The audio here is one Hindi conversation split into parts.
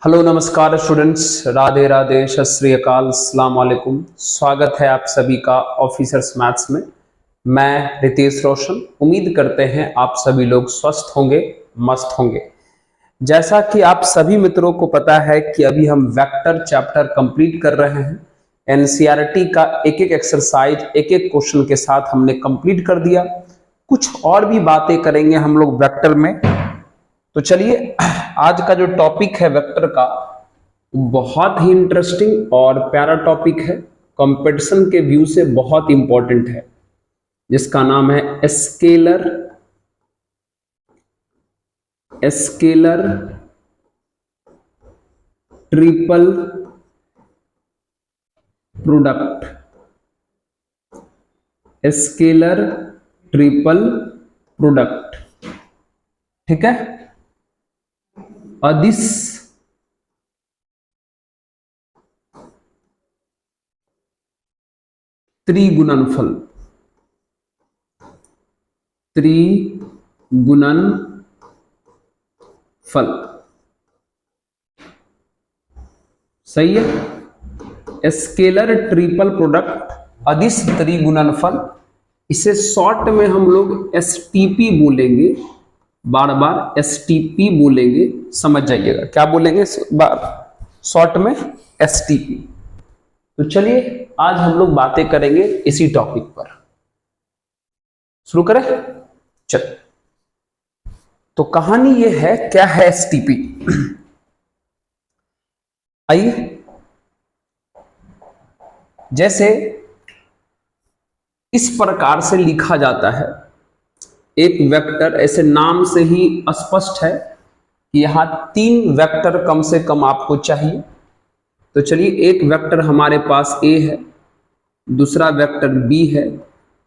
हेलो नमस्कार स्टूडेंट्स, राधे राधे, सत श्री अकाल, अस्सलाम वालेकुम। स्वागत है आप सभी का ऑफिसर्स मैथ्स में। मैं रितेश रोशन। उम्मीद करते हैं आप सभी लोग स्वस्थ होंगे, मस्त होंगे। जैसा कि आप सभी मित्रों को पता है कि अभी हम वेक्टर चैप्टर कंप्लीट कर रहे हैं। एनसीईआरटी का एक एक एक्सरसाइज एक एक क्वेश्चन के साथ हमने कंप्लीट कर दिया। कुछ और भी बातें करेंगे हम लोग वेक्टर में। तो चलिए, आज का जो टॉपिक है वेक्टर का, बहुत ही इंटरेस्टिंग और प्यारा टॉपिक है। कंपटीशन के व्यू से बहुत इंपॉर्टेंट है, जिसका नाम है scalar triple product. Scalar triple product, ठीक है। अदिश त्रिगुणनफल, सही है। स्केलर ट्रिपल प्रोडक्ट अदिश त्रिगुणनफल, इसे शॉर्ट में हम लोग एसटीपी बोलेंगे। बार बार एसटीपी बोलेंगे, समझ जाइएगा क्या बोलेंगे शॉर्ट में, एसटीपी। तो चलिए, आज हम लोग बातें करेंगे इसी टॉपिक पर। शुरू करें, चल। तो कहानी ये है, क्या है एसटीपी। आइए, जैसे इस प्रकार से लिखा जाता है एक वेक्टर, ऐसे नाम से ही स्पष्ट है कि यहां 3 वेक्टर कम से कम आपको चाहिए। तो चलिए, एक वेक्टर हमारे पास ए है, दूसरा वेक्टर बी है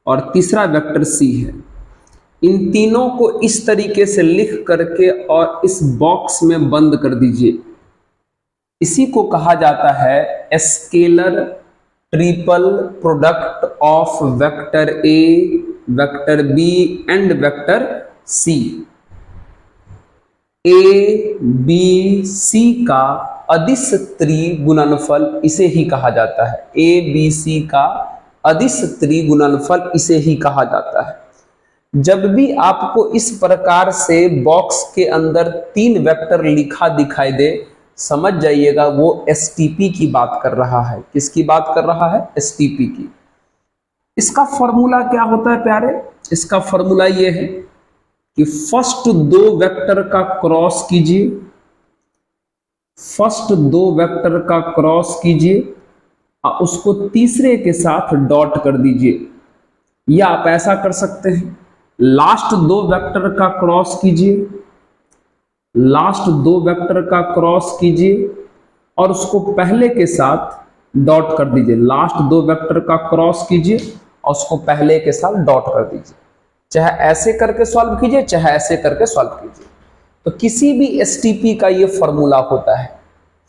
और तीसरा वेक्टर सी है। इन तीनों को इस तरीके से लिख करके और इस बॉक्स में बंद कर दीजिए। इसी को कहा जाता है scalar triple product of vector A, vector B and vector C. A B C का अदिश त्रिगुणनफल इसे ही कहा जाता है। ए बी सी का अदिश त्रिगुणनफल इसे ही कहा जाता है। जब भी आपको इस प्रकार से बॉक्स के अंदर 3 वेक्टर लिखा दिखाई दे, समझ जाइएगा वो एसटीपी की बात कर रहा है। किसकी बात कर रहा है? एसटीपी की। इसका फॉर्मूला क्या होता है प्यारे? इसका फॉर्मूला ये है कि फर्स्ट 2 वेक्टर का क्रॉस कीजिए, फर्स्ट 2 वेक्टर का क्रॉस कीजिए और उसको तीसरे के साथ डॉट कर दीजिए। या आप ऐसा कर सकते हैं, लास्ट 2 वेक्टर का क्रॉस कीजिए, लास्ट 2 वेक्टर का क्रॉस कीजिए और उसको पहले के साथ डॉट कर दीजिए। लास्ट 2 वेक्टर का क्रॉस कीजिए और उसको पहले के साथ डॉट कर दीजिए। चाहे ऐसे करके सॉल्व कीजिए, चाहे ऐसे करके सॉल्व कीजिए। तो किसी भी एसटीपी का ये फॉर्मूला होता है,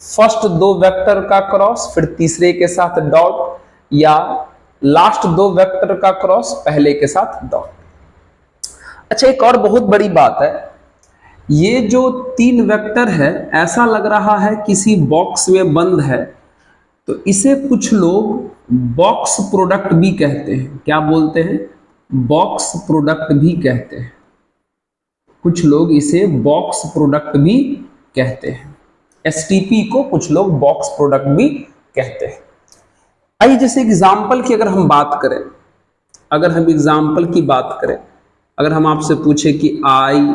फर्स्ट 2 वेक्टर का क्रॉस फिर तीसरे के साथ डॉट, या लास्ट 2 वेक्टर का क्रॉस पहले के साथ डॉट। अच्छा, एक और बहुत बड़ी बात है, ये जो 3 वेक्टर है ऐसा लग रहा है किसी बॉक्स में बंद है, तो इसे कुछ लोग बॉक्स प्रोडक्ट भी कहते हैं। क्या बोलते हैं? बॉक्स प्रोडक्ट भी कहते हैं। कुछ लोग इसे बॉक्स प्रोडक्ट भी कहते हैं। एसटीपी को कुछ लोग बॉक्स प्रोडक्ट भी कहते हैं। आइए, जैसे एग्जाम्पल की अगर हम बात करें, अगर हम आपसे पूछे कि आई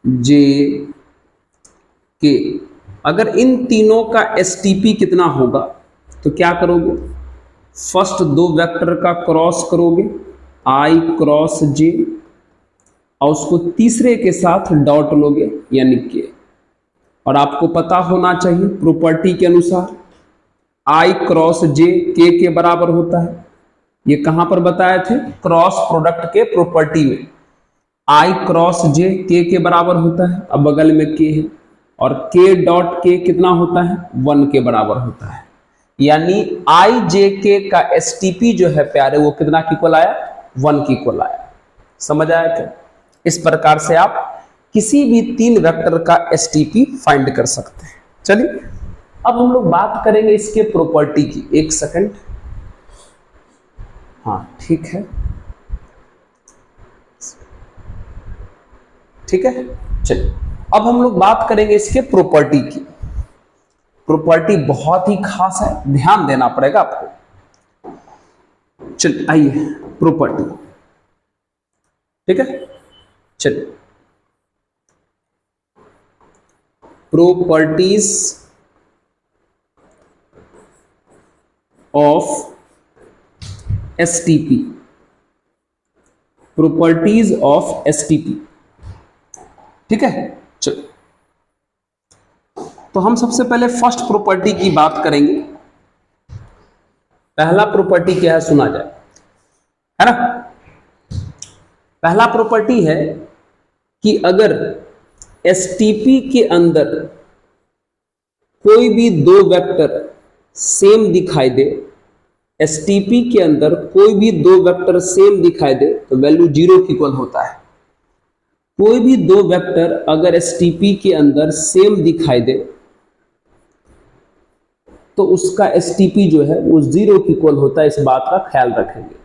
जे के, अगर इन तीनों का एसटीपी कितना होगा, तो क्या करोगे? फर्स्ट 2 वेक्टर का क्रॉस करोगे, आई क्रॉस जे, और उसको तीसरे के साथ डॉट लोगे यानी के। और आपको पता होना चाहिए प्रॉपर्टी के अनुसार आई क्रॉस जे के बराबर होता है। ये कहां पर बताए थे? क्रॉस प्रोडक्ट के प्रॉपर्टी में। आई क्रॉस जे के बराबर होता है, अब बगल में के है, और के डॉट के कितना होता है? 1 के बराबर होता है। यानी आई जे के का एसटीपी जो है प्यारे, वो कितना की इक्वल आया? 1 की इक्वल आया। समझ आया क्या? इस प्रकार से आप किसी भी 3 वेक्टर का एसटीपी फाइंड कर सकते हैं। चलिए अब हम लोग बात करेंगे इसके प्रॉपर्टी की। एक सेकंड, हाँ ठीक है, ठीक है। चलिए अब हम लोग बात करेंगे इसके प्रॉपर्टी की। प्रॉपर्टी बहुत ही खास है, ध्यान देना पड़ेगा आपको। चलिए आइए प्रॉपर्टी, ठीक है। चलिए properties of STP, properties of STP, ठीक है। चलिए तो हम सबसे पहले फर्स्ट प्रॉपर्टी की बात करेंगे। पहला प्रॉपर्टी क्या है सुना जाए, है ना। पहला प्रॉपर्टी है कि अगर एसटीपी के अंदर कोई भी 2 वेक्टर सेम दिखाई दे, एसटीपी के अंदर कोई भी 2 वेक्टर सेम दिखाई दे तो वैल्यू 0 के इक्वल होता है। कोई भी 2 वेक्टर अगर एसटीपी के अंदर सेम दिखाई दे तो उसका एसटीपी जो है वो 0 के इक्वल होता है। इस बात का ख्याल रखेंगे।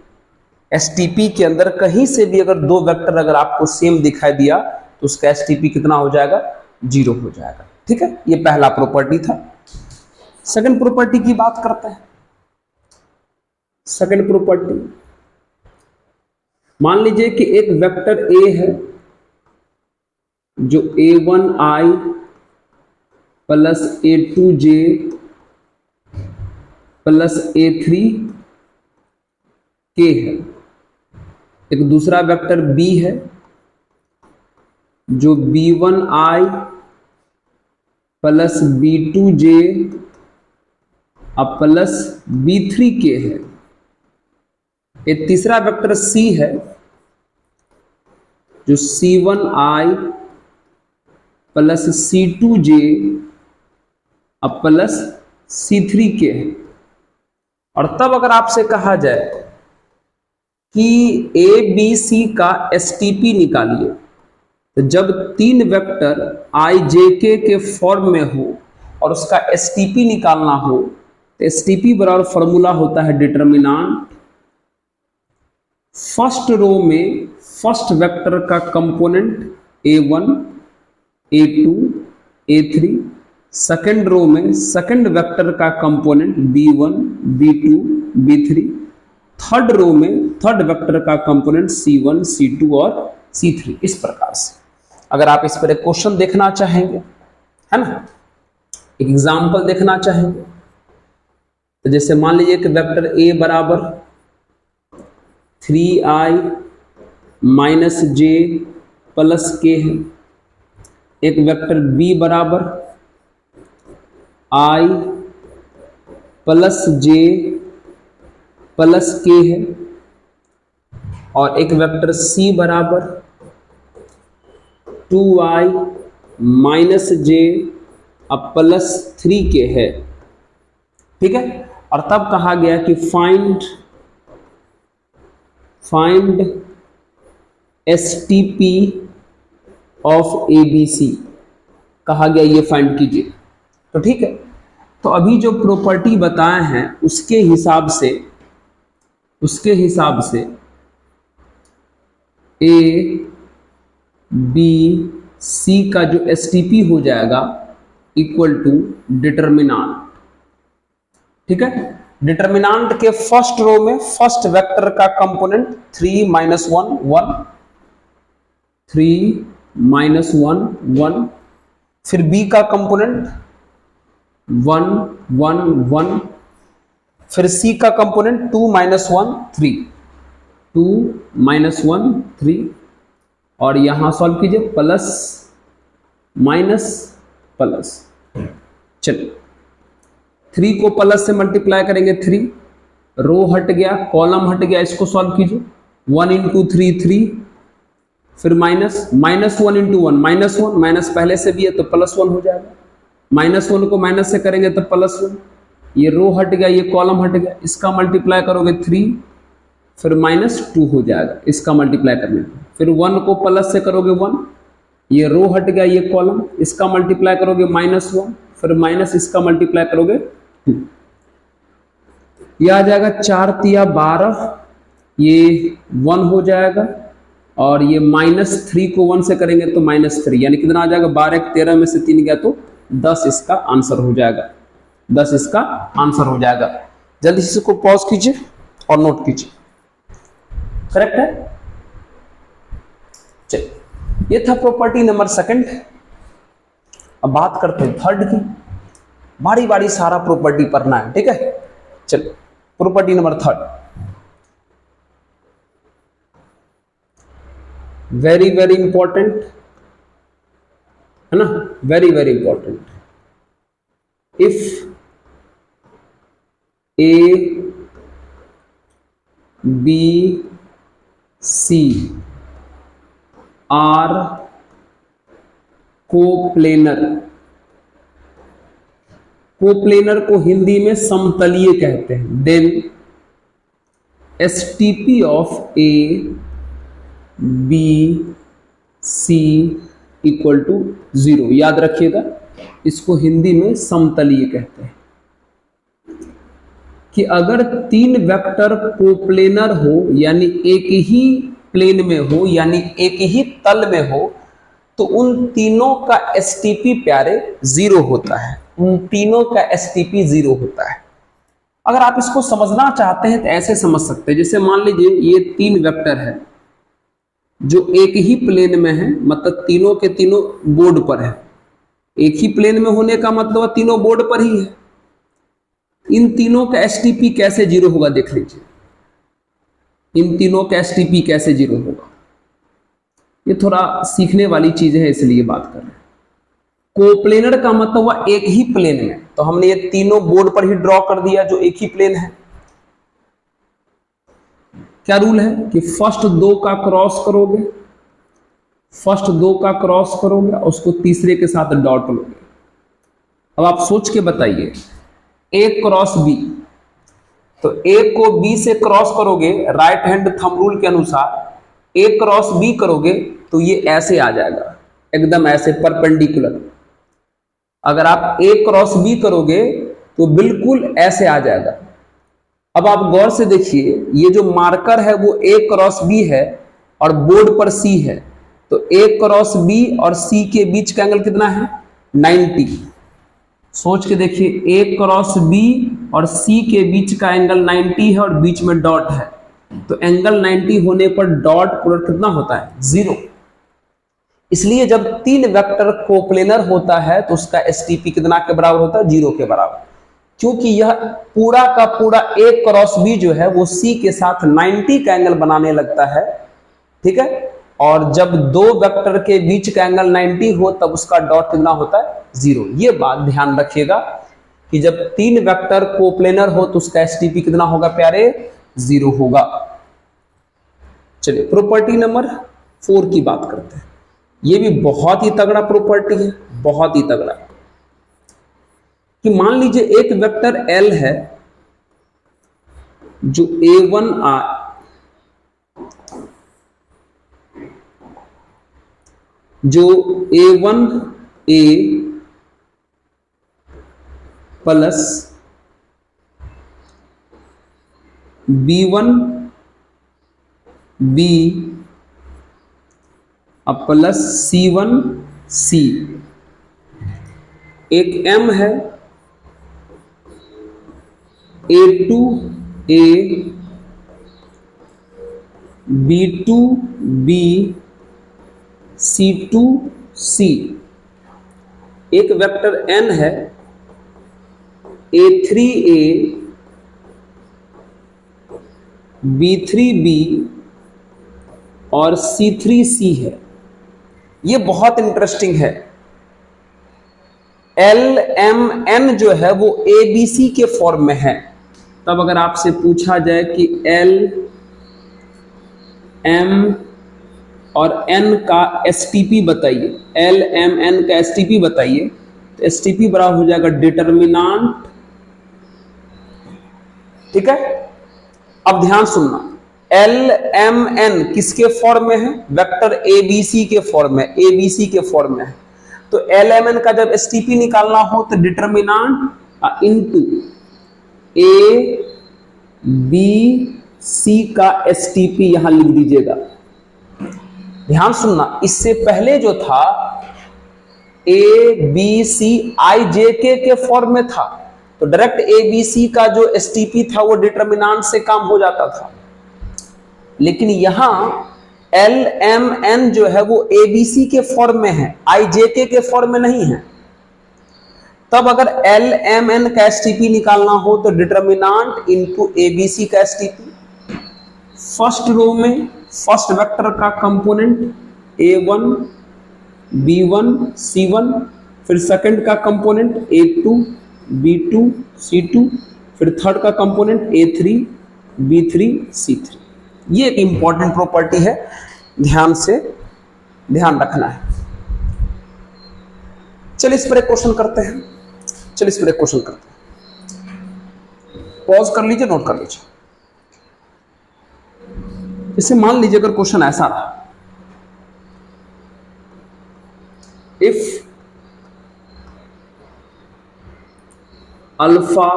एसटीपी के अंदर कहीं से भी अगर 2 वेक्टर अगर आपको सेम दिखाई दिया तो उसका एसटीपी कितना हो जाएगा, 0 हो जाएगा, ठीक है। ये पहला प्रॉपर्टी था। सेकंड प्रॉपर्टी की बात करते हैं। सेकंड प्रॉपर्टी, मान लीजिए कि एक वेक्टर ए है जो a1i plus a2j plus a3k है। एक दूसरा वेक्टर b है जो b1i plus b2j plus b3k है। एक तीसरा वेक्टर c है जो c1i plus c2j plus c3k है। और तब अगर आपसे कहा जाए कि ए बी सी का एसटीपी निकालिए, तो जब 3 वेक्टर आई जे के फॉर्म में हो और उसका एसटीपी निकालना हो तो एसटीपी बराबर फॉर्मूला होता है डिटर्मिनेंट फर्स्ट रो में फर्स्ट वेक्टर का component a1 a2 a3, second row में सेकेंड वेक्टर का component b1 b2 b3, third row में थर्ड वेक्टर का कंपोनेंट c1 c2 और c3। इस प्रकार से अगर आप इस पर एक क्वेश्चन देखना चाहेंगे, है ना, एक एग्जांपल देखना चाहेंगे, तो जैसे मान लीजिए कि वेक्टर a बराबर 3i minus j plus k है। एक वेक्टर b बराबर i plus j plus k है। और एक वेक्टर c बराबर 2i minus j plus 3k है, ठीक है। और तब कहा गया कि फाइंड एसटीपी ऑफ एबीसी, कहा गया ये फाइंड कीजिए। तो ठीक है, तो अभी जो प्रॉपर्टी बताए हैं उसके हिसाब से ए बी सी का जो एसटीपी हो जाएगा इक्वल टू डिटर्मिनेंट, ठीक है। डिटर्मिनेंट के फर्स्ट रो में फर्स्ट वेक्टर का कंपोनेंट 3 माइनस 1 1, 3 माइनस 1 1, फिर बी का कंपोनेंट 1 1 1, फिर सी का कंपोनेंट 2 माइनस 1 3, 2 माइनस 1 3, और यहां सॉल्व कीजिए प्लस माइनस प्लस। चलिए 3 को प्लस से मल्टीप्लाई करेंगे 3, रो हट गया कॉलम हट गया, इसको सॉल्व कीजिए 1 इंटू 3 3, फिर माइनस 1 इंटू 1 माइनस 1, माइनस पहले से भी है तो प्लस 1 हो जाएगा, माइनस 1 को माइनस से करेंगे तो प्लस 1, ये रो हट गया ये कॉलम हट गया, इसका मल्टीप्लाई करोगे 3, फिर माइनस 2 हो जाएगा इसका मल्टीप्लाई करने, फिर 1 को प्लस से करोगे 1, ये रो हट गया, ये कॉलम, इसका मल्टीप्लाई करोगे -1, फिर माइनस इसका मल्टीप्लाई करोगे 2, यह आ जाएगा 4 तिया 12, ये 1 हो जाएगा, और ये -3 को 1 से करेंगे तो -3, यानी कितना आ जाएगा 12 1 13 में से 3 गया तो 10 इसका आंसर हो जाएगा, 10 इसका आंसर हो जाएगा। जल्दी से इसको पॉज कीजिए और नोट कीजिए, करेक्ट है। चलिए, ये था प्रॉपर्टी नंबर 2। अब बात करते हैं 3rd की। बारी बारी सारा प्रॉपर्टी पढ़ना है, ठीक है। चलिए, property number 3, very very important है ना, very very important. If A B C are coplanar, coplanar को हिंदी में समतलीय कहते हैं, then STP of A B C equal to 0। याद रखिएगा, इसको हिंदी में समतलीय कहते हैं कि अगर 3 वेक्टर कोप्लेनर हो, यानी एक ही प्लेन में हो, यानी एक ही तल में हो, तो उन तीनों का एसटीपी प्यारे 0 होता है, उन तीनों का एसटीपी 0 होता है। अगर आप इसको समझना चाहते हैं तो ऐसे समझ सकते हैं, जैसे मान लीजिए ये 3 वेक्टर है जो एक ही प्लेन में है, मतलब तीनों के तीनों बोर्ड पर है। एक ही प्लेन में होने का मतलब तीनों बोर्ड पर ही है। इन तीनों का एसटीपी कैसे 0 होगा देख लीजिए, इन तीनों का एसटीपी कैसे 0 होगा। ये थोड़ा सीखने वाली चीज है, इसलिए बात कर रहे हैं। कोप्लेनर का मतलब हुआ एक ही प्लेन में, तो हमने ये तीनों बोर्ड पर ही ड्रॉ कर दिया जो एक ही प्लेन है। क्या रूल है कि फर्स्ट 2 का क्रॉस करोगे, फर्स्ट 2 का क्रॉस करोगे, उसको तीसरे के साथ डॉट लोगे। अब आप सोच के बताइए, ए क्रॉस बी, तो ए को बी से क्रॉस करोगे राइट हैंड थंब रूल के अनुसार, ए क्रॉस बी करोगे तो ये ऐसे आ जाएगा, एकदम ऐसे परपेंडिकुलर। अगर आप ए क्रॉस बी करोगे तो बिल्कुल ऐसे आ जाएगा। अब आप गौर से देखिए, ये जो मार्कर है वो ए क्रॉस बी है और बोर्ड पर सी है, तो ए क्रॉस बी और सी के बीच का एंगल कितना है 90। सोच के देखिए, ए क्रॉस बी और सी के बीच का एंगल 90 है और बीच में डॉट है, तो एंगल 90 होने पर डॉट प्रोडक्ट कितना होता है 0। इसलिए जब 3 वेक्टर कोप्लेनर होता है तो उसका एसटीपी कितना के बराबर होता है 0 के बराबर, क्योंकि यह पूरा का पूरा ए क्रॉस बी जो है वो सी के साथ 90 का एंगल बनाने लगता है, ठीक है। और जब 2 वेक्टर के बीच का एंगल 90 हो तब उसका डॉट कितना होता है 0। ये बात ध्यान रखिएगा कि जब 3 वेक्टर कोप्लेनर हो तो उसका एसटीपी कितना होगा प्यारे 0 होगा। चलिए, प्रॉपर्टी नंबर 4 की बात करते हैं। ये भी बहुत ही तगड़ा प्रॉपर्टी है, बहुत ही तगड़ा, कि मान लीजिए एक वेक्टर L है जो A1 जो A1A प्लस B1B अब प्लस C1C, एक M है A2A B2B C2C, एक वेक्टर N है A3A B3B और C3C है। ये बहुत इंटरेस्टिंग है। LMN जो है वो ABC के फॉर्म में है। तब अगर आपसे पूछा जाए कि L M और N का STP बताइए, L M N का STP बताइए, तो STP बराबर हो जाएगा डिटर्मिनांट, ठीक है। अब ध्यान सुनना, एल एम एन किसके फॉर्म में है? वेक्टर एबीसी के फॉर्म में, एबीसी के फॉर्म में है। तो एल एम एन का जब एसटीपी निकालना हो तो determinant into A B C का एसटीपी यहां लिख दीजिएगा। ध्यान सुनना, इससे पहले जो था ए बी सी आई जे के फॉर्म में था, तो डायरेक्ट ए बी सी का जो एसटीपी था वो डिटर्मिनांट से काम हो जाता था। लेकिन यहां एल एम एन जो है वो एबीसी के फॉर्म में है, आई जे के फॉर्म में नहीं है। तब अगर एल एम एन का एसटीपी निकालना हो तो डिटर्मिनांट इनटू एबीसी का एसटीपी। फर्स्ट रो में फर्स्ट वेक्टर का कंपोनेंट a1 b1 c1, फिर सेकंड का कंपोनेंट a2 b2 c2, फिर थर्ड का कंपोनेंट a3 b3 c3। ये एक इंपॉर्टेंट प्रॉपर्टी है, ध्यान रखना है। चलिए इस पर एक क्वेश्चन करते हैं। पॉज कर लीजिए, नोट कर लीजिए। इसे मान लीजिए अगर क्वेश्चन ऐसा रहा, if alpha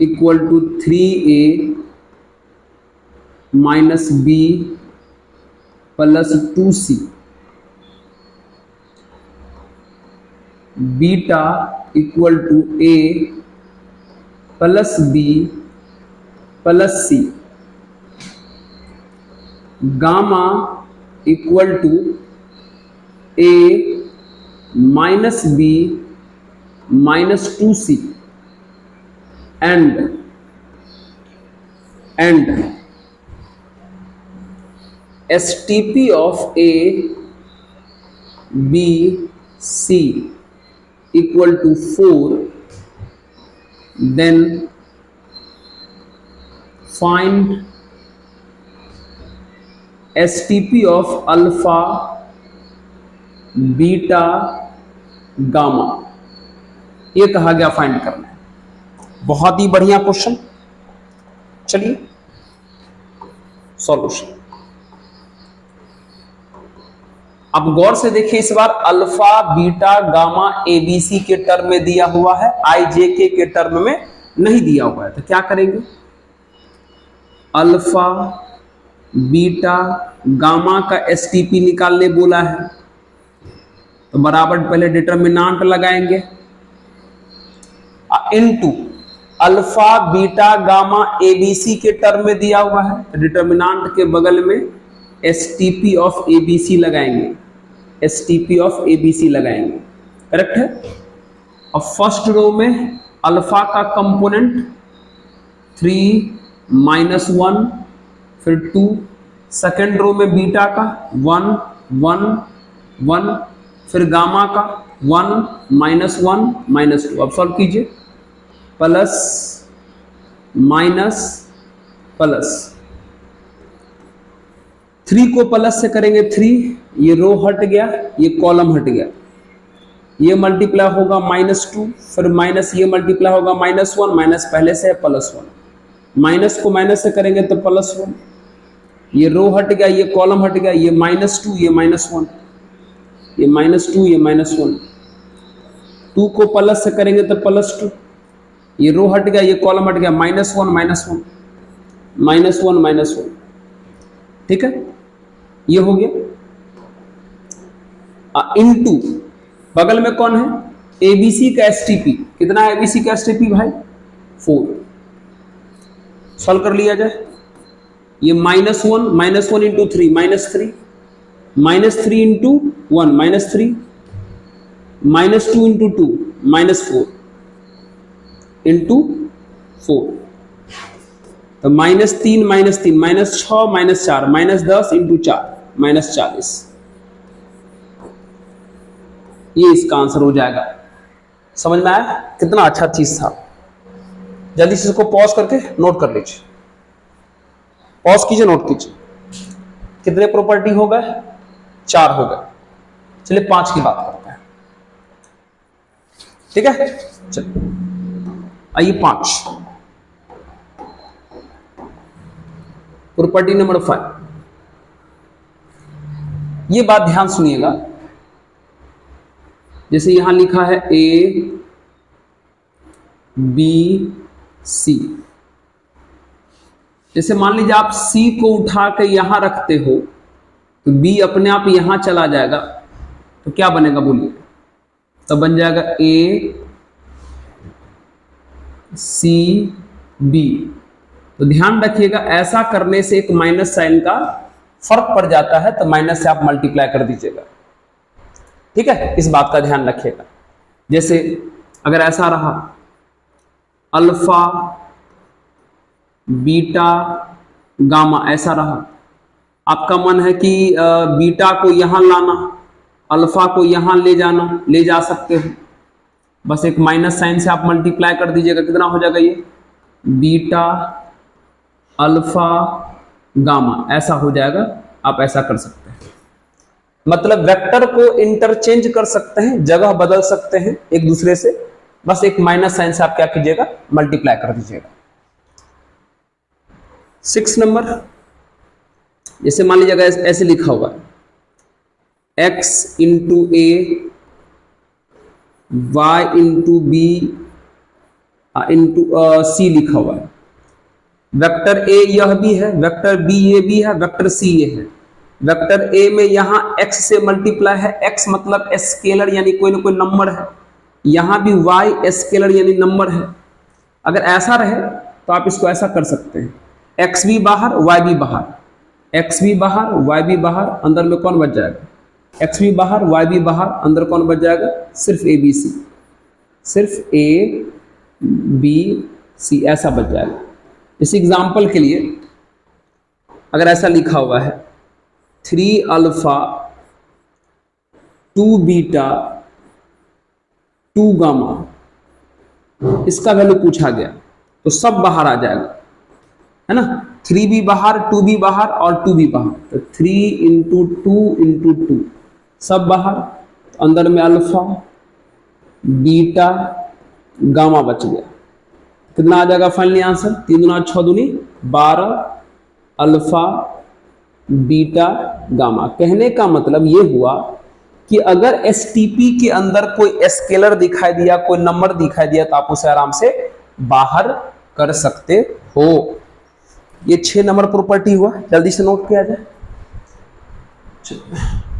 equal to 3a minus B plus 2c, beta equal to a plus b plus C, gamma equal to a minus b minus 2c, and STP of A, B, C equal to 4, then find STP of alpha, beta, gamma. ये कहा गया फाइंड करना है। बहुत ही बढ़िया क्वेश्चन। चलिए सॉल्यूशन। अब गौर से देखिए, इस बार अल्फा बीटा गामा एबीसी के टर्म में दिया हुआ है, आईजेके के टर्म में नहीं दिया हुआ है। तो क्या करेंगे, अल्फा बीटा गामा का एसटीपी निकालने बोला है, तो बराबर पहले डिटर्मिनांट लगाएंगे into alpha beta gamma ABC के टर्म में दिया हुआ है, तो डिटर्मिनांट के बगल में एसटीपी ऑफ एबीसी लगाएंगे, एसटीपी ऑफ एबीसी लगाएंगे। करेक्ट है। अब फर्स्ट रो में अल्फा का कंपोनेंट 3 माइनस 1 फिर 2, सेकेंड रो में बीटा का 1 1 1, फिर गामा का 1 माइनस 1 माइनस 2। अब सॉल्व कीजिए, प्लस माइनस प्लस, 3 को प्लस से करेंगे 3, ये रो हट गया, ये कॉलम हट गया, ये मल्टीप्लाई होगा -2, फिर माइनस ये मल्टीप्लाई होगा -1, माइनस पहले से है +1, माइनस को माइनस से करेंगे तो +1, ये रो हट गया, ये कॉलम हट गया, ये -2 ये -1, ये -2 ये -1, 2 को प्लस से करेंगे तो +2, ये रो हट गया, ये कॉलम हट गया, -1 -1 -1 -1। ठीक है, ये हो गया। इनटू बगल में कौन है, एबीसी का एसटीपी। कितना है एबीसी का एसटीपी भाई, 4। सॉल्व कर लिया जाए, ये -1 इंटू 3 -3, -3 इंटू 1 -3, -2 इंटू 2 -4 इंटू 4, तो -3 -3 -6 -4 -10 इंटू 4 -40। ये इसका आंसर हो जाएगा। समझ में आया कितना अच्छा चीज था। जल्दी से इसको पॉज करके नोट कर लीजिए, पॉज कीजिए, नोट कीजिए। कितने प्रॉपर्टी हो गए, 4 हो गए। चलिए 5 की बात करते हैं। ठीक है, चलिए आइए 5। प्रॉपर्टी नंबर 5, ये बात ध्यान सुनिएगा। जैसे यहां लिखा है ए बी सी, जैसे मान लीजिए आप सी को उठा के यहां रखते हो तो बी अपने आप यहां चला जाएगा, तो क्या बनेगा बोलिए? तो बन जाएगा ए सी बी। तो ध्यान रखिएगा, ऐसा करने से एक माइनस साइन का फर्क पड़ जाता है, तो माइनस से आप मल्टीप्लाई कर दीजिएगा, ठीक है? इस बात का ध्यान रखिएगा। जैसे अगर ऐसा रहा अल्फा बीटा गामा, ऐसा रहा, आपका मन है कि बीटा को यहां लाना, अल्फा को यहां ले जाना, ले जा सकते हो, बस एक माइनस साइन से आप मल्टीप्लाई कर दीजिएगा। कितना हो जाएगा ये? बीटा अल्फा गामा, ऐसा हो जाएगा। आप ऐसा कर सकते हैं, मतलब वेक्टर को इंटरचेंज कर सकते हैं, जगह बदल सकते हैं एक दूसरे से, बस एक माइनस साइन से आप क्या कीजिएगा? मल्टीप्लाई कर दीजिएगा। 6 नंबर, जैसे मान लीजिएगा ऐसे लिखा हुआ है x इंटू ए y इंटू बी इंटू सी लिखा हुआ है। वेक्टर ए यह भी है, वेक्टर बी ये भी है, वेक्टर सी ये है। वेक्टर ए में यहां x से मल्टीप्लाई है, x मतलब स्केलर यानी कोई ना कोई नंबर है, यहां भी y स्केलर यानी नंबर है। अगर ऐसा रहे तो आप इसको ऐसा कर सकते हैं, x भी बाहर y भी बाहर, x भी बाहर y भी बाहर, अंदर में कौन बच जाएगा? x भी बाहर y भी बाहर, अंदर कौन बच जाएगा? सिर्फ ए बी सी, सिर्फ ए बी सी ऐसा बच जाएगा। इस एग्जाम्पल के लिए अगर ऐसा लिखा हुआ है 3 अल्फा 2 बीटा 2 गामा, इसका वैल्यू पूछा गया तो सब बाहर आ जाएगा, है ना? 3 भी बाहर, 2 भी बाहर और 2 भी बाहर, तो 3 इंटू 2 इंटू 2 सब बाहर, तो अंदर में अल्फा बीटा गामा बच गया। कितना आ जाएगा फाइनली आंसर? 3 दूना 6 दूनी 12 अल्फा बीटा गामा। कहने का मतलब ये हुआ कि अगर एसटीपी के अंदर कोई स्केलर दिखाई दिया, कोई नंबर दिखाई दिया, तो आप उसे आराम से बाहर कर सकते हो। ये 6 नंबर प्रॉपर्टी हुआ, जल्दी से नोट किया जाए।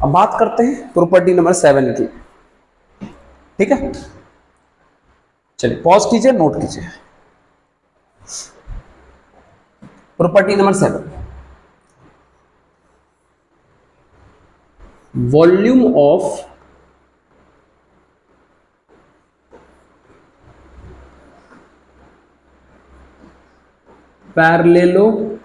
अब बात करते हैं प्रॉपर्टी नंबर 7 की, ठीक है? चलिए पॉज कीजिए, नोट कीजिए। Property number 7, volume of parallelepiped,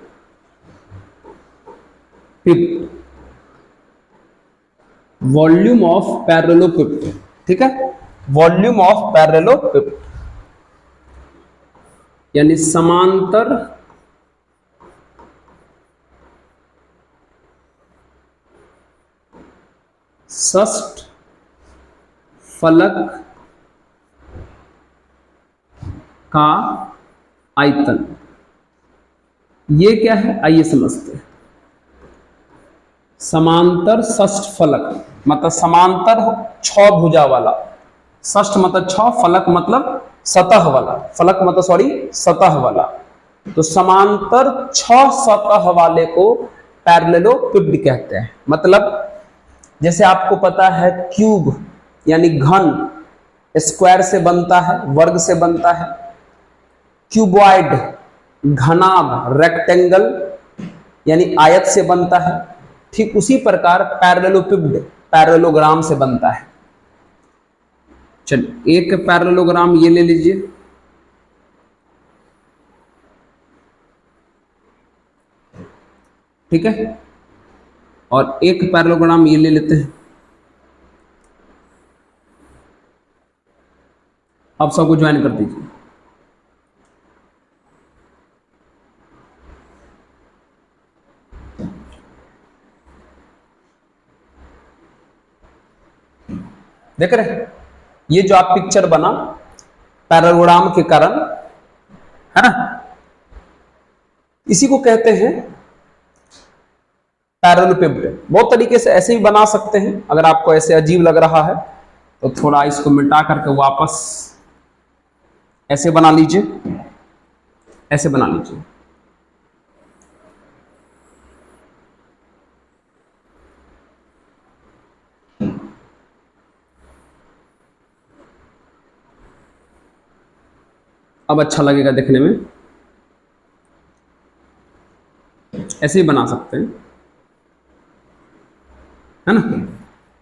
volume of parallelepiped, ठीक है? वॉल्यूम ऑफ पैरेललोपिड यानी समांतर षष्ठ फलक का आयतन। ये क्या है आइए समझते हैं। समांतर षष्ठ फलक मतलब समांतर 6 भुजा वाला, षष्ठ मतलब 6, फलक मतलब सतह वाला, फलक मतलब सॉरी सतह वाला, तो समांतर 6 सतह वाले को पैरेललोपिड कहते हैं। मतलब जैसे आपको पता है क्यूब यानी घन स्क्वायर से बनता है, वर्ग से बनता है, क्यूबॉइड घनाभ रेक्टेंगल यानी आयत से बनता है, ठीक उसी प्रकार पैरेललोपिड पैरेललोग्राम से बनता है। चलिए एक पैरेललोग्राम ये ले लीजिए, ठीक है, और एक पैरेललोग्राम ये ले लेते हैं। आप सबको ज्वाइन कर दीजिए। देख रहे हैं ये जो आप पिक्चर बना पैरेललोग्राम के कारण, है ना? इसी को कहते हैं पैरेललोपिड। बहुत तरीके से ऐसे भी बना सकते हैं, अगर आपको ऐसे अजीब लग रहा है तो थोड़ा इसको मिटा करके वापस ऐसे बना लीजिए, ऐसे बना लीजिए। अब अच्छा लगेगा देखने में, ऐसे ही बना सकते हैं, है ना।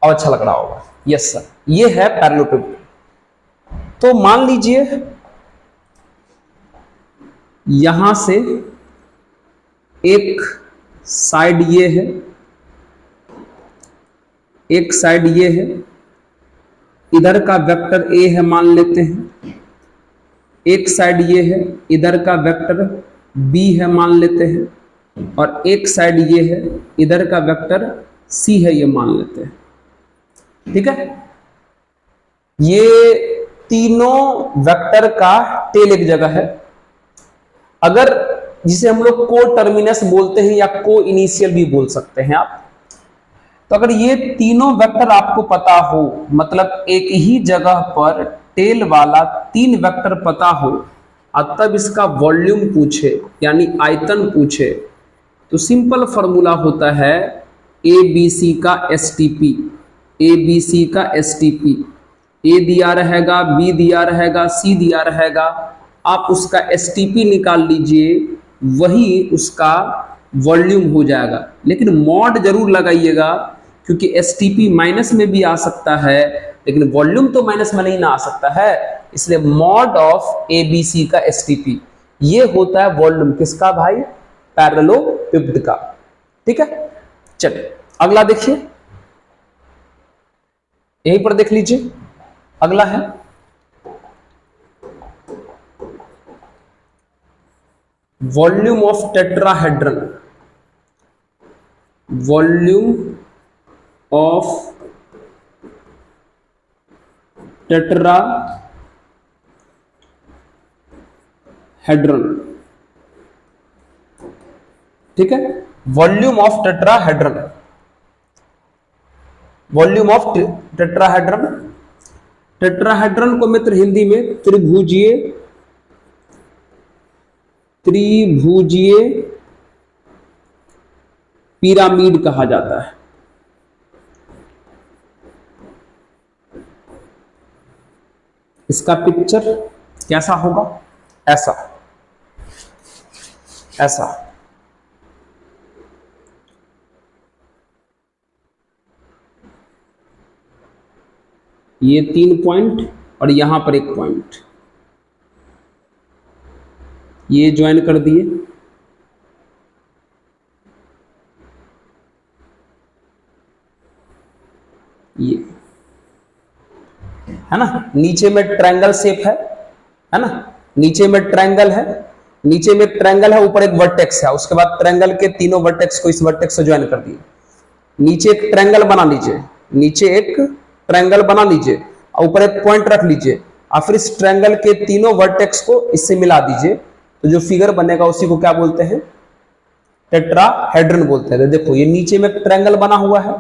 अब अच्छा लग रहा होगा। यस सर, ये है पैरेललोपिड। तो मान लीजिए यहां से एक साइड ये है, एक साइड ये है, इधर का वेक्टर ए है मान लेते हैं, एक साइड ये है, इधर का वेक्टर बी है मान लेते हैं, और एक साइड ये है, इधर का वेक्टर सी है ये मान लेते हैं। ठीक है, ये तीनों वेक्टर का टेल एक जगह है। अगर जिसे हम लोग को टर्मिनस बोलते हैं या को इनिशियल भी बोल सकते हैं आप, तो अगर ये तीनों वेक्टर आपको पता हो, मतलब एक ही जगह पर टेल वाला तीन वेक्टर पता हो, और तब इसका वॉल्यूम पूछे यानी आयतन पूछे, तो सिंपल फॉर्मूला होता है ए बी सी का एसटीपी, ए बी सी का एसटीपी। ए दिया रहेगा, बी दिया रहेगा, सी दिया रहेगा, आप उसका एसटीपी निकाल लीजिए, वही उसका वॉल्यूम हो जाएगा। लेकिन मॉड जरूर लगाइएगा, क्योंकि एसटीपी माइनस में भी आ सकता है, लेकिन वॉल्यूम तो माइनस में नहीं ना आ सकता है, इसलिए mod of A B C का एसटीपी ये होता है वॉल्यूम किसका भाई, पैरेललोपिड का। ठीक है, चलिए अगला देखिए, यहीं पर देख लीजिए, अगला है volume of tetrahedron. Volume of tetrahedron. ठीक है, volume of tetrahedron, volume of tetrahedron. Tetrahedron को मित्र हिंदी में त्रिभुजीय पिरामिड कहा जाता है। इसका पिक्चर कैसा होगा, ऐसा, ऐसा। ये 3 पॉइंट और यहां पर 1 पॉइंट, ये ज्वाइन कर दिए, ये है ना। नीचे में ट्रायंगल शेप है ना, नीचे में ट्रायंगल है, नीचे में ट्रायंगल है, ऊपर एक वर्टेक्स है, उसके बाद ट्रायंगल के तीनों वर्टेक्स को इस वर्टेक्स से ज्वाइन कर दिए। नीचे एक ट्रायंगल बना लीजिए, नीचे एक ट्रायंगल बना लीजिए और ऊपर एक पॉइंट रख लीजिए, और फिर इस ट्रायंगल के तीनों वर्टेक्स को इससे मिला दीजिए, तो जो फिगर बनेगा उसी को क्या बोलते हैं, टेट्राहेड्रन बोलते हैं। देखो ये नीचे में एक ट्रायंगल बना हुआ है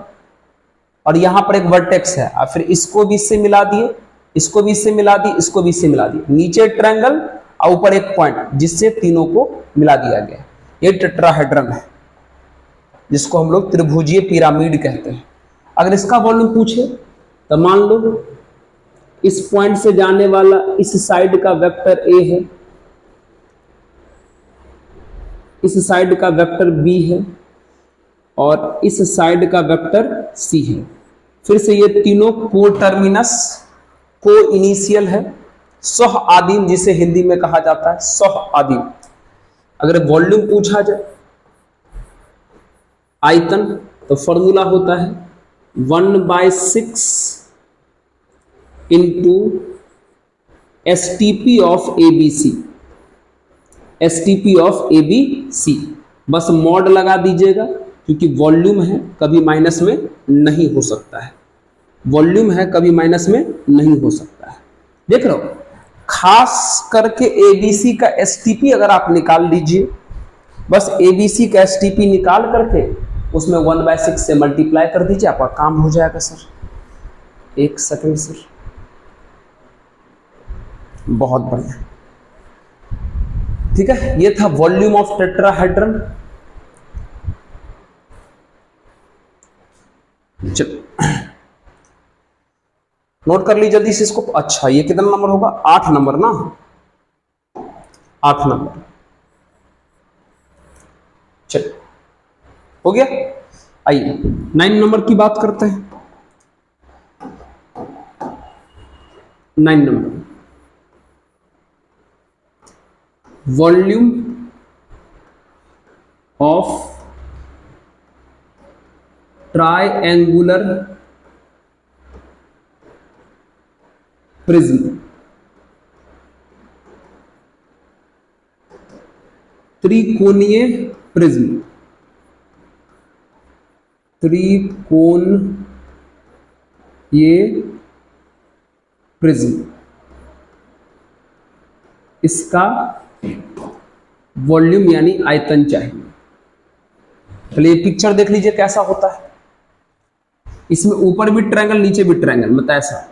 और यहां पर एक वर्टेक्स है, और फिर इसको भी इससे मिला दिए, इसको भी इससे मिला दिए, इसको भी इससे मिला दिए, नीचे ट्रायंगल और ऊपर एक पॉइंट, जिससे तीनों को मिला दिया गया। ये टेट्राहेड्रन है, जिसको हम लोग त्रिभुजीय पिरामिड कहते हैं। अगर इसका वॉल्यूम पूछे तो मान लो इस पॉइंट से जाने वाला इस साइड का वेक्टर ए है, इस साइड का वेक्टर बी है, और इस साइड का वेक्टर सी है। फिर से ये तीनों को टर्मिनस, को इनिशियल है, सह आदिम जिसे हिंदी में कहा जाता है, सह आदिम। अगर वॉल्यूम पूछा जाए, आयतन, तो फॉर्मूला होता है 1/6 into STP of ABC, STP of ABC. बस मॉड लगा दीजिएगा, क्योंकि वॉल्यूम है, कभी माइनस में नहीं हो सकता है, वॉल्यूम है, कभी माइनस में नहीं हो सकता है। देख रहे हो, खास करके एबीसी का एसटीपी अगर आप निकाल लीजिए, बस एबीसी का एसटीपी निकाल करके उसमें 1/6 से मल्टीप्लाई कर दीजिए, आपका काम हो जाएगा सर। 1 सेकंड सर, बहुत बढ़िया। ठीक है, ये था वॉल्यूम ऑफ टेट्राहेड्रन। चलो नोट कर लीजिए जल्दी से इसको। अच्छा, ये कितना नंबर होगा? 8 नंबर ना, 8 नंबर। चलो हो गया। आइए 9 नंबर की बात करते हैं। 9 number, volume of triangular prism, त्रिकोणीय प्रिज्म, त्रिकोणीय प्रिज्म, इसका वॉल्यूम यानी आयतन चाहिए। चलिए पिक्चर देख लीजिए कैसा होता है। इसमें ऊपर भी ट्रायंगल, नीचे भी ट्रायंगल, मतलब ऐसा।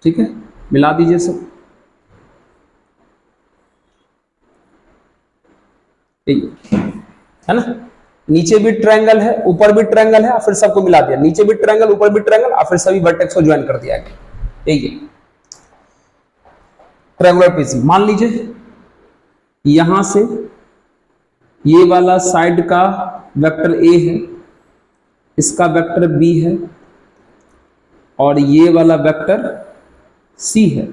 ठीक है, मिला दीजिए सब। है ना, नीचे भी ट्रायंगल है, ऊपर भी ट्रायंगल है, फिर सबको मिला दिया। नीचे भी ट्रायंगल, ऊपर भी ट्रायंगल, और फिर सभी वर्टेक्स को ज्वाइन कर दिया गया। यही है ट्रायंगुलर प्रिज्म। मान लीजिए यहां से ये वाला साइड का वेक्टर ए है, इसका वेक्टर बी है, और ये वाला वेक्टर सी है,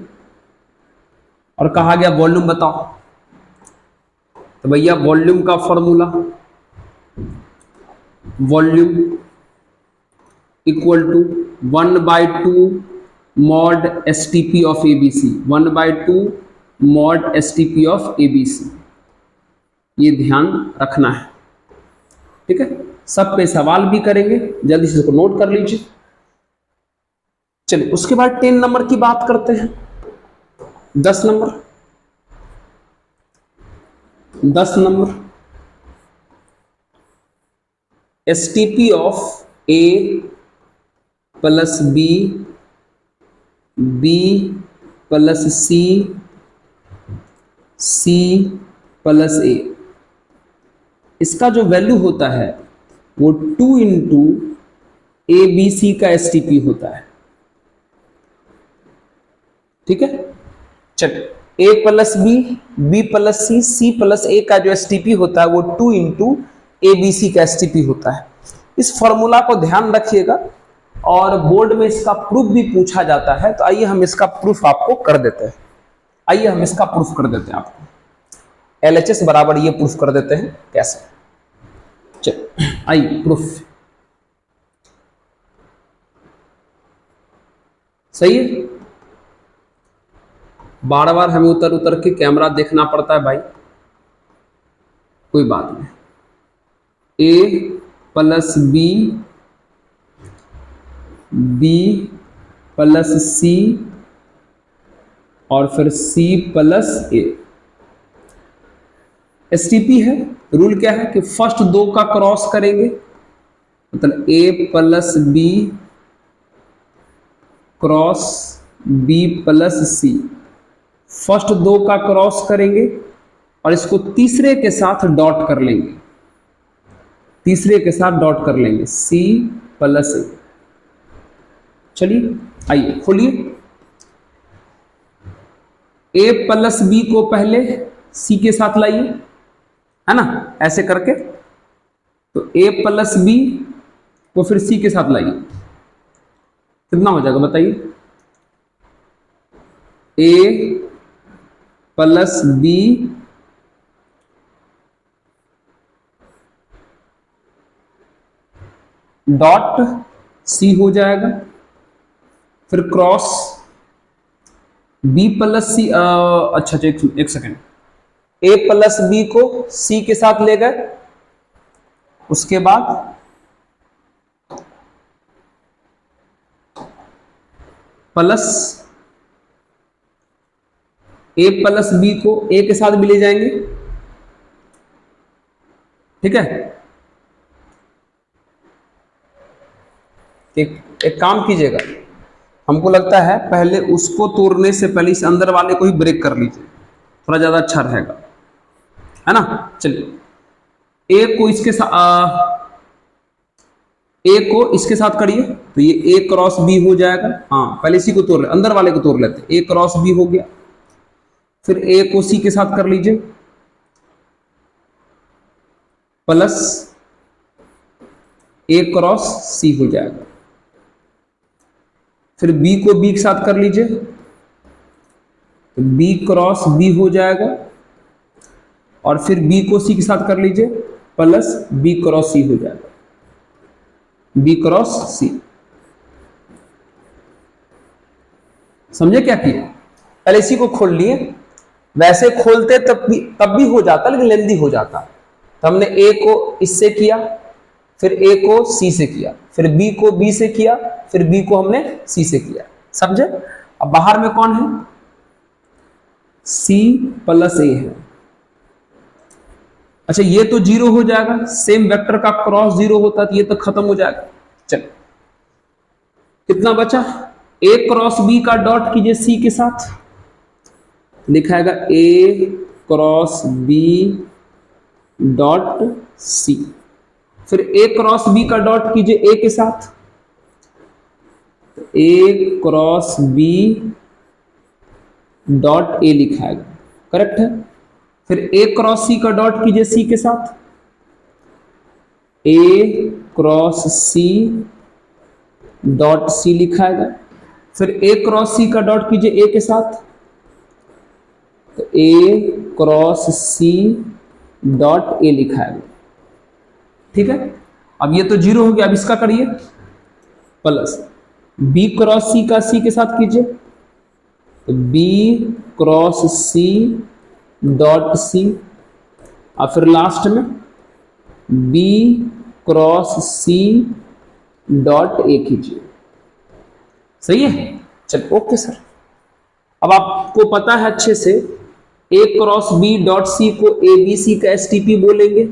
और कहा गया वॉल्यूम बताओ। तो भैया वॉल्यूम का formula, volume equal to 1/2 mod STP of ABC, 1/2 mod STP of ABC। ये ध्यान रखना है। ठीक है, सब पे सवाल भी करेंगे, जल्दी से इसको नोट कर लीजिए। चलिए उसके बाद 10 नंबर की बात करते हैं। 10 number, 10 number, STP of A plus B, B plus C, C plus A, इसका जो वैल्यू होता है वो 2 इंटू ABC का STP होता है। ठीक है, चलिए A plus B, B plus C, C plus A का जो STP होता है वो 2 इंटू ABC का STP होता है। इस फॉर्मूला को ध्यान रखिएगा, और बोर्ड में इसका प्रूफ भी पूछा जाता है। तो आइए हम इसका प्रूफ आपको कर देते हैं। आइए हम इसका प्रूफ कर देते हैं आपको। LHS बराबर ये प्रूफ कर देते हैं कैसे। चलिए आइए प्रूफ। सही है, बार बार हमें उतर उतर के कैमरा देखना पड़ता है भाई, कोई बात नहीं। A plus B, B plus C, और फिर C प्लस A। STP है, रूल क्या है कि फर्स्ट दो का क्रॉस करेंगे, मतलब A plus B cross B plus C, first दो का क्रॉस करेंगे और इसको तीसरे के साथ डॉट कर लेंगे, तीसरे के साथ डॉट कर लेंगे, C प्लस A। चलिए आइए खोलिए। A प्लस B को पहले C के साथ लाइए, है ना, ऐसे करके। तो A प्लस B को फिर C के साथ लाइए, कितना हो जाएगा बताइए। A plus B dot C हो जाएगा। फिर क्रॉस बी प्लस सी, अच्छा एक सेकेंड, ए प्लस बी को सी के साथ ले गए, उसके बाद प्लस ए प्लस बी को ए के साथ भी ले जाएंगे, ठीक है। एक काम कीजिएगा, हमको लगता है पहले उसको तोड़ने से पहले इस अंदर वाले को ही ब्रेक कर लीजिए, थोड़ा ज्यादा अच्छा रहेगा, है ना। चलिए ए को इसके साथ, ए को इसके साथ करिए तो ये ए क्रॉस बी हो जाएगा। हाँ पहले इसी को तोड़ ले, अंदर वाले को तोड़ लेते हैं। ए क्रॉस बी हो गया। फिर ए को सी के साथ कर लीजिए, प्लस ए क्रॉस सी हो जाएगा। फिर बी को बी के साथ कर लीजिए तो बी क्रॉस बी हो जाएगा, और फिर बी को सी के साथ कर लीजिए, प्लस बी क्रॉस सी हो जाएगा, बी क्रॉस सी। समझे क्या किया? पहले इसी को खोल लिए, वैसे खोलते तब भी हो जाता, लेकिन लेंदी हो जाता। तो हमने ए को इससे किया, फिर ए को सी से किया, फिर बी को बी से किया, फिर बी को हमने सी से किया। समझे? अब बाहर में कौन है? सी प्लस ए है। अच्छा ये तो जीरो हो जाएगा, सेम वेक्टर का क्रॉस जीरो होता तो ये तो खत्म हो जाएगा। चलो कितना बचा? ए क्रॉस बी का डॉट कीजिए सी के साथ, लिखाएगा A cross B dot C. फिर ए क्रॉस बी का डॉट कीजिए ए के साथ, A cross B dot A लिखाएगा, करेक्ट है। फिर ए क्रॉस सी का डॉट कीजिए सी के साथ, ए क्रॉस सी डॉट सी लिखाएगा। फिर ए क्रॉस सी का डॉट कीजिए ए के साथ, तो A cross C dot A लिखाएगा, ठीक है। अब ये तो जीरो हो गया, अब इसका करिए प्लस बी क्रॉस सी का सी के साथ कीजिए, तो B cross C dot C, और फिर लास्ट में B cross C dot A कीजिए। सही है? चलो ओके सर। अब आपको पता है अच्छे से ए क्रॉस बी डॉट सी को ए बी सी का एसटीपी बोलेंगे,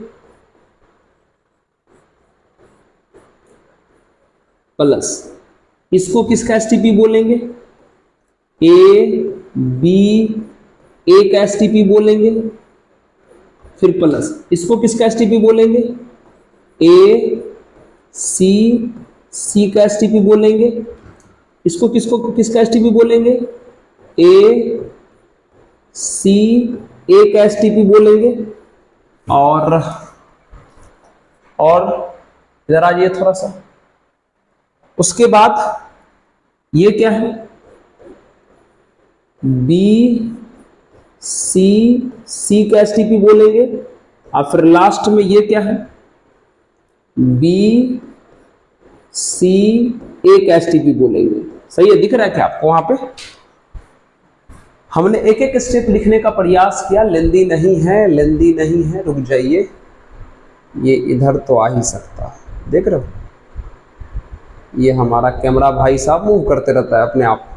प्लस इसको किसका एसटीपी बोलेंगे? ए बी ए का एसटीपी बोलेंगे। फिर प्लस इसको किसका एसटीपी बोलेंगे? ए सी सी का एसटीपी बोलेंगे। इसको किसका एसटीपी बोलेंगे? ए सी ए का एसटीपी बोलेंगे। और इधर आ जाइए थोड़ा सा। उसके बाद ये क्या है? बी सी सी का एसटीपी बोलेंगे, और फिर लास्ट में ये क्या है? बी सी ए का एसटीपी बोलेंगे। सही है? दिख रहा है क्या आपको? वहां पे हमने एक एक स्टेप लिखने का प्रयास किया। लेंदी नहीं है, लेंदी नहीं है। रुक जाइए, ये इधर तो आ ही सकता है। देख रहे हो, ये हमारा कैमरा भाई साहब मूव करते रहता है अपने आप।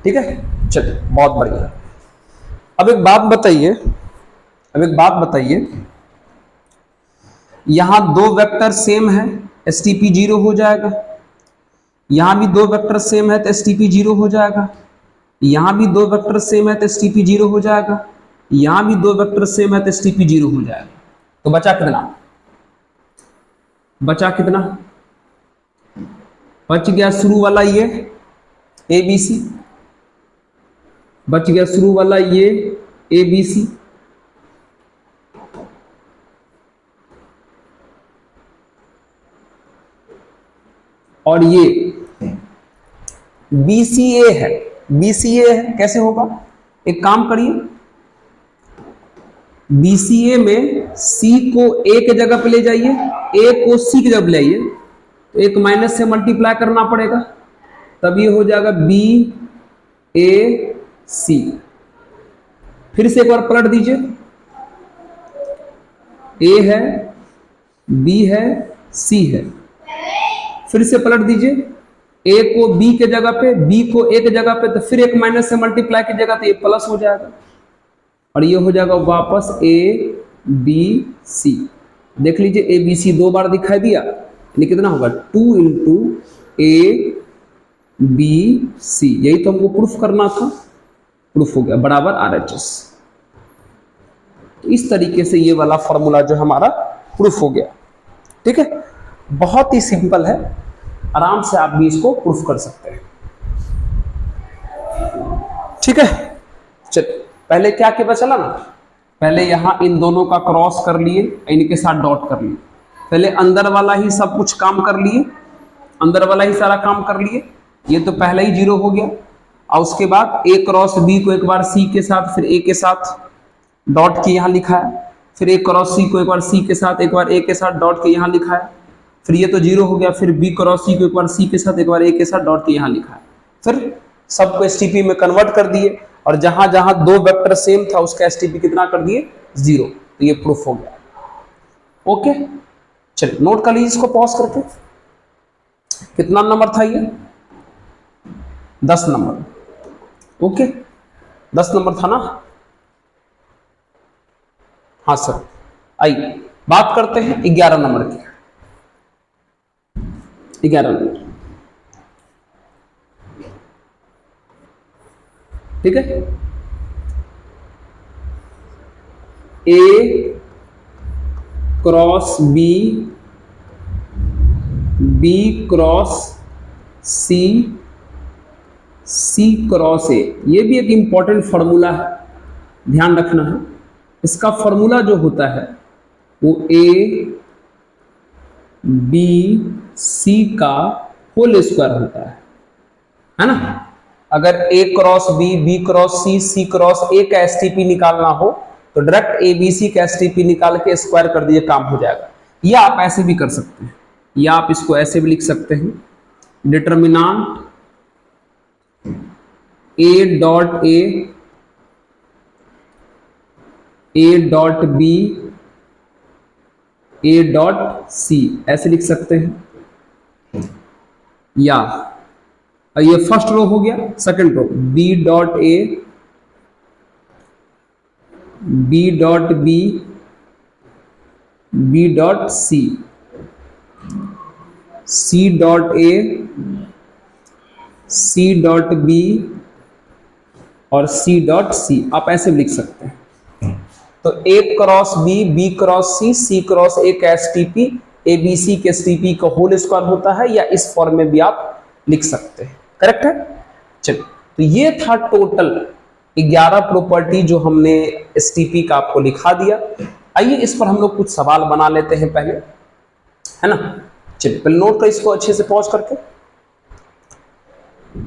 ठीक है, चलिए बहुत बढ़िया। अब एक बात बताइए, यहां दो वेक्टर सेम है, एसटीपी जीरो हो जाएगा। यहां भी दो वेक्टर सेम है तो एसटीपी जीरो हो जाएगा। यहां भी दो वेक्टर सेम है तो एसटीपी जीरो हो जाएगा। यहां भी दो वेक्टर सेम है तो एसटीपी जीरो हो जाएगा। तो बचा कितना? बच गया शुरू वाला ये ए बी सी, बच गया शुरू वाला ये ए बी सी, और ये BCA है। BCA है, कैसे होगा? एक काम करिए, BCA में सी को ए के जगह पे ले जाइए, ए को सी की जगह पे ले आइए, तो एक माइनस से मल्टीप्लाई करना पड़ेगा, तब ये हो जाएगा बी ए सी। फिर से एक बार पलट दीजिए, ए है, बी है, सी है, फिर से पलट दीजिए, ए को बी के जगह पे, बी को ए के जगह पे, तो फिर एक माइनस से मल्टीप्लाई की जगह तो ये प्लस हो जाएगा, और ये हो जाएगा वापस ए बी सी। देख लीजिए ए बी सी दो बार दिखाई दिया, यानी कितना होगा 2 इंटू ए बी सी। यही तो हमको प्रूफ करना था, प्रूफ हो गया, बराबर RHS। तो इस तरीके से ये वाला फॉर्मूला जो हमारा प्रूफ हो गया। ठीक है, बहुत ही सिंपल है, आराम से आप भी इसको प्रूफ कर सकते हैं। ठीक है, चलिए पहले क्या पता चला ना, पहले यहां इन दोनों का क्रॉस कर लिए, इनके साथ डॉट कर लिए, पहले अंदर वाला ही सब कुछ काम कर लिए, अंदर वाला ही सारा काम कर लिए, ये तो पहले ही 0 हो गया। और उसके बाद ए क्रॉस बी को एक बार सी के साथ, फिर ए के साथ डॉट के यहां लिखा है, फिर ए क्रॉस सी को एक बार सी के साथ, एक बार ए के साथ डॉट के यहां लिखा है, फिर ये तो 0 हो गया, फिर बी क्रॉस सी को एक बार सी के साथ, एक बार ए के साथ डॉट के यहां लिखा है, फिर सबको एसटीपी में कन्वर्ट कर दिए, और जहां जहां दो वेक्टर सेम था उसका एसटीपी कितना कर दिए 0। तो ये प्रूफ हो गया। ओके, चलिए नोट कर लीजिए इसको पॉज करके। कितना नंबर था ये? 10 नंबर। ओके, 10 नंबर था ना? हाँ सर। आइए बात करते हैं 11 नंबर की। 11 नंबर, ठीक है। A cross B, B cross C, C cross A, ये भी एक इंपॉर्टेंट फॉर्मूला है, ध्यान रखना है। इसका फॉर्मूला जो होता है वो ए बी सी का होल स्क्वायर होता है ना। अगर A cross B, B cross C, C cross A का एसटीपी निकालना हो तो डायरेक्ट ए बी सी का एसटीपी निकाल के स्क्वायर कर दीजिए, काम हो जाएगा। या आप ऐसे भी कर सकते हैं, या आप इसको ऐसे भी लिख सकते हैं, determinant A dot A dot B, A dot C, ऐसे लिख सकते हैं। या ये फर्स्ट रो हो गया, second row B dot A, B dot B, B dot C, C dot A, C dot B और सी डॉट सी, आप ऐसे भी लिख सकते हैं। तो A cross B, B cross C, C cross A का एसटीपी ए बी सी के एसटीपी का होल स्क्वायर होता है, या इस फॉर्म में भी आप लिख सकते हैं। करेक्ट है। चलिए, तो ये था टोटल 11 प्रॉपर्टी जो हमने एसटीपी का आपको लिखा दिया। आइए इस पर हम लोग कुछ सवाल बना लेते हैं पहले, है ना। चलिए पहले नोट कर इसको अच्छे से पॉज करके।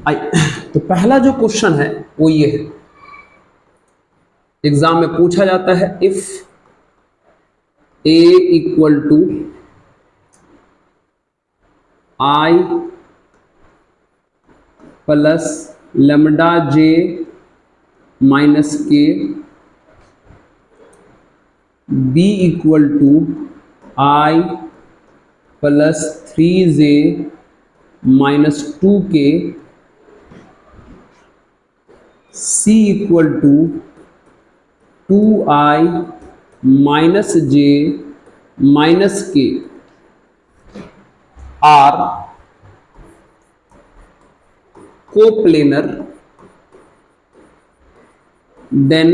आइए, तो पहला जो क्वेश्चन है वो ये है, एग्जाम में पूछा जाता है, if A equal to I plus lambda J minus K, B equal to I plus 3j minus 2k, C equal to 2i minus j minus k are coplanar, then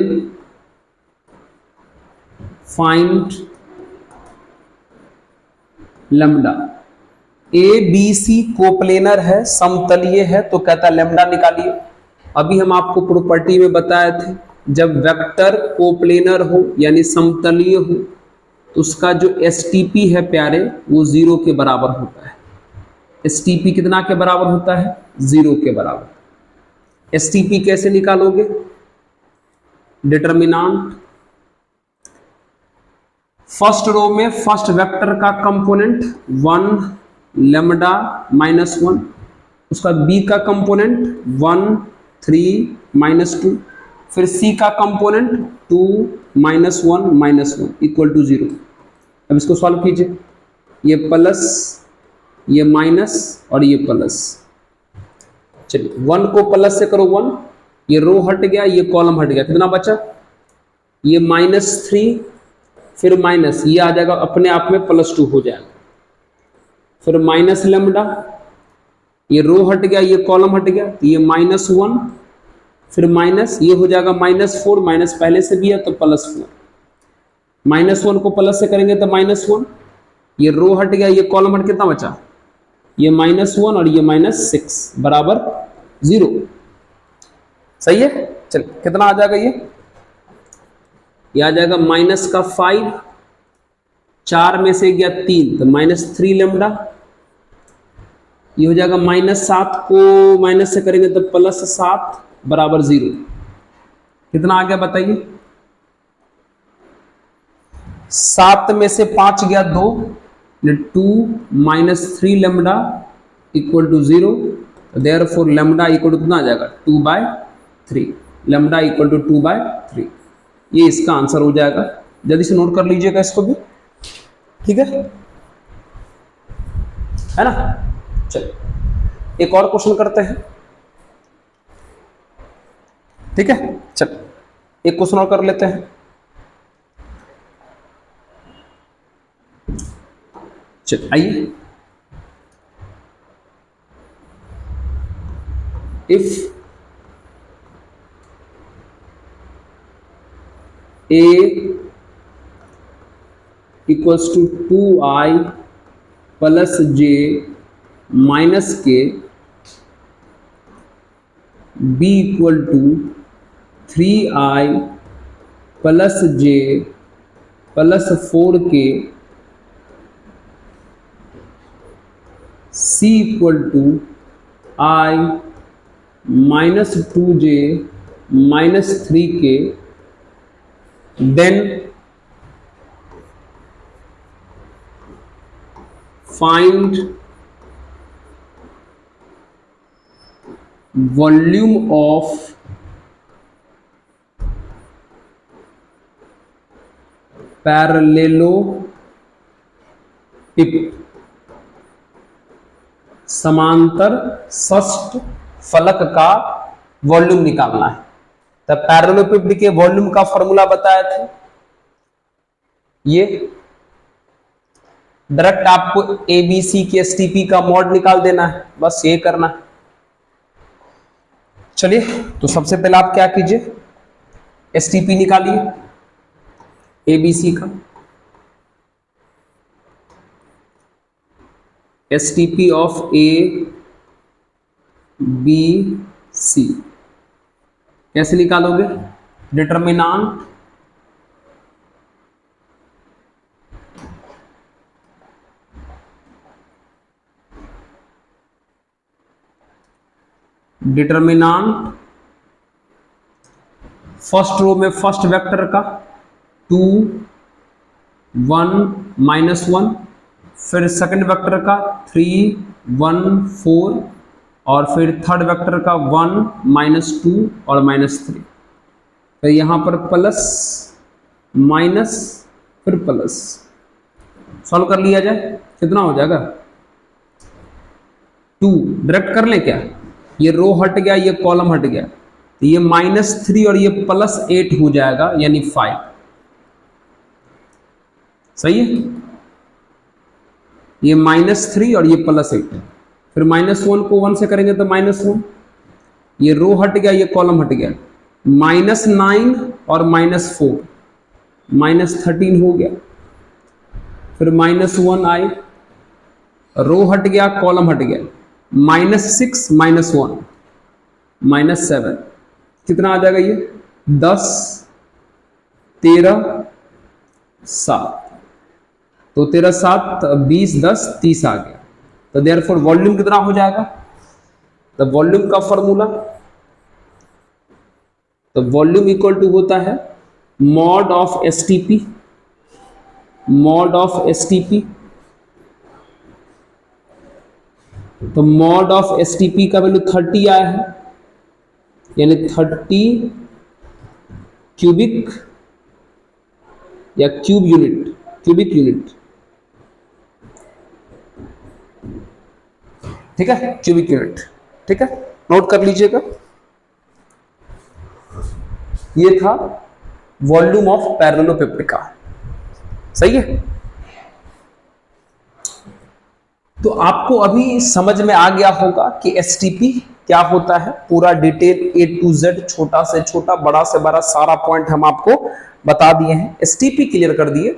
find lambda. A B C coplanar है, समतलीय है, तो कहता लैम्डा निकालिए। अभी हम आपको प्रॉपर्टी में बताए थे, जब वेक्टर कोप्लेनर हो यानी समतलीय हो तो उसका जो एसटीपी है प्यारे वो 0 के बराबर होता है। एसटीपी कितना के बराबर होता है? 0 के बराबर। एसटीपी कैसे निकालोगे? डिटर्मिनांट फर्स्ट रो में फर्स्ट वेक्टर का कंपोनेंट 1 लैम्डा माइनस 1, उसका बी का कंपोनेंट 1 3 माइनस 2, फिर सी का कंपोनेंट 2 माइनस 1 इक्वल टू 0। अब इसको सॉल्व कीजिए, ये प्लस, ये माइनस और ये प्लस। चलिए 1 को प्लस से करो 1, ये रो हट गया, ये कॉलम हट गया, कितना बचा? ये -3 फिर माइनस, ये आ जाएगा अपने आप में +2 हो जाएगा, फिर माइनस लैम्डा, ये रो हट गया, ये कॉलम हट गया, तो ये -1 फिर माइनस, ये हो जाएगा -4, माइनस पहले से भी है तो +4, -1 को प्लस से करेंगे तो -1, ये रो हट गया, ये कॉलम हट, कितना बचा? ये -1 और ये -6 बराबर 0। सही है। चल कितना आ जाएगा? ये आ जाएगा -5, 4 में से गया 3 तो -3 लैम्डा, ये हो जाएगा -7 को माइनस से करेंगे तो +7 बराबर 0। कितना आ गया बताइए? 7 में से 5 गया 2, 2 -3 lambda equal to 0, therefore lambda equal to कितना आ जाएगा? 2/3, लैम्डा इक्वल टू 2/3। ये इसका आंसर हो जाएगा। जल्दी से नोट कर लीजिएगा इसको भी, ठीक है ना? चलिए एक और क्वेश्चन करते हैं, ठीक है। चल एक क्वेश्चन और कर लेते हैं। चल आइए, if A equals to 2i plus j minus k, B equal to 3i plus j plus 4k, C equal to I minus 2j minus 3k, then find volume of parallelopic, समांतर षष्ठ फलक का वॉल्यूम निकालना है। तो पैरेललोपिड के वॉल्यूम का फॉर्मूला बताया था, ये डायरेक्ट आपको एबीसी के एसटीपी का मॉड निकाल देना है, बस ये करना है। चलिए तो सबसे पहले आप क्या कीजिए, एसटीपी निकालिए एबीसी का। STP of A B C कैसे निकालोगे? डिटरमिनेंट फर्स्ट रो में फर्स्ट वेक्टर का 2 1 -1, फिर सेकंड वेक्टर का 3 1 4, और फिर थर्ड वेक्टर का 1 -2 और -3। तो यहां पर प्लस माइनस फिर प्लस, सॉल्व कर लिया जाए, कितना हो जाएगा? 2 डायरेक्ट कर लें क्या? ये रो हट गया, ये कॉलम हट गया, तो ये -3 और ये +8 हो जाएगा, यानी 5। सही है, ये -3 और ये +8, फिर -1 को 1 से करेंगे तो -1, ये रो हट गया, ये कॉलम हट गया, -9 और -4 -13 हो गया, फिर -1 आए, रो हट गया, कॉलम हट गया, -6 -1 -7, कितना आ जाएगा? ये 10 13 7, तो 13 7 20 10 30 आ गया। तो देयरफॉर वॉल्यूम कितना हो जाएगा? तो वॉल्यूम का फॉर्मूला, तो वॉल्यूम इक्वल टू होता है mod of STP mod of STP, तो मॉड ऑफ एसटीपी का वैल्यू 30 आया है, यानी 30 क्यूबिक या क्यूबिक यूनिट, ठीक है, क्यूबिक यूनिट, ठीक है, नोट कर लीजिएगा। ये था वॉल्यूम ऑफ पैरेललोपिपेडिका, सही है। तो आपको अभी समझ में आ गया होगा कि एसटीपी क्या होता है, पूरा डिटेल A to Z, छोटा से छोटा बड़ा से बड़ा सारा पॉइंट हम आपको बता दिए हैं, एसटीपी क्लियर कर दिए।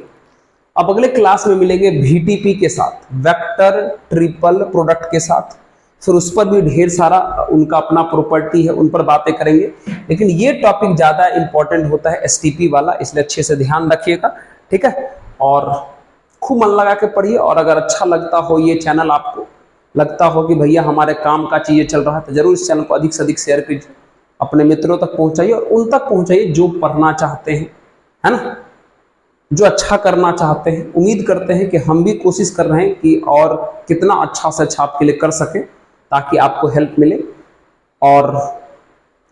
अब अगले क्लास में मिलेंगे VTP के साथ, वेक्टर ट्रिपल प्रोडक्ट के साथ, फिर उस पर भी ढेर सारा उनका अपना प्रॉपर्टी है, उन पर बातें करेंगे। लेकिन ये टॉपिक ज्यादा इंपॉर्टेंट होता है एसटीपी वाला, इसलिए अच्छे से ध्यान रखिएगा, ठीक है। और खूब मन लगा के पढ़िए, और अगर अच्छा लगता हो ये चैनल, आपको लगता हो कि भैया हमारे काम का चीजें चल रहा है, तो जरूर इस चैनल को अधिक से अधिक शेयर कीजिए, अपने मित्रों तक पहुंचाइए और उन तक पहुंचाइए जो पढ़ना चाहते हैं, है ना, जो अच्छा करना चाहते हैं। उम्मीद करते हैं कि हम भी कोशिश कर रहे हैं कि और कितना अच्छा से अच्छा आपके लिए कर सकें, ताकि आपको हेल्प मिले। और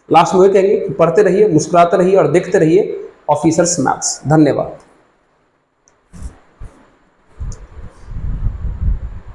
लास्ट में कहेंगे कि पढ़ते रहिए, मुस्कुराते रहिए और देखते रहिए ऑफिसर्स मैथ्स। धन्यवाद।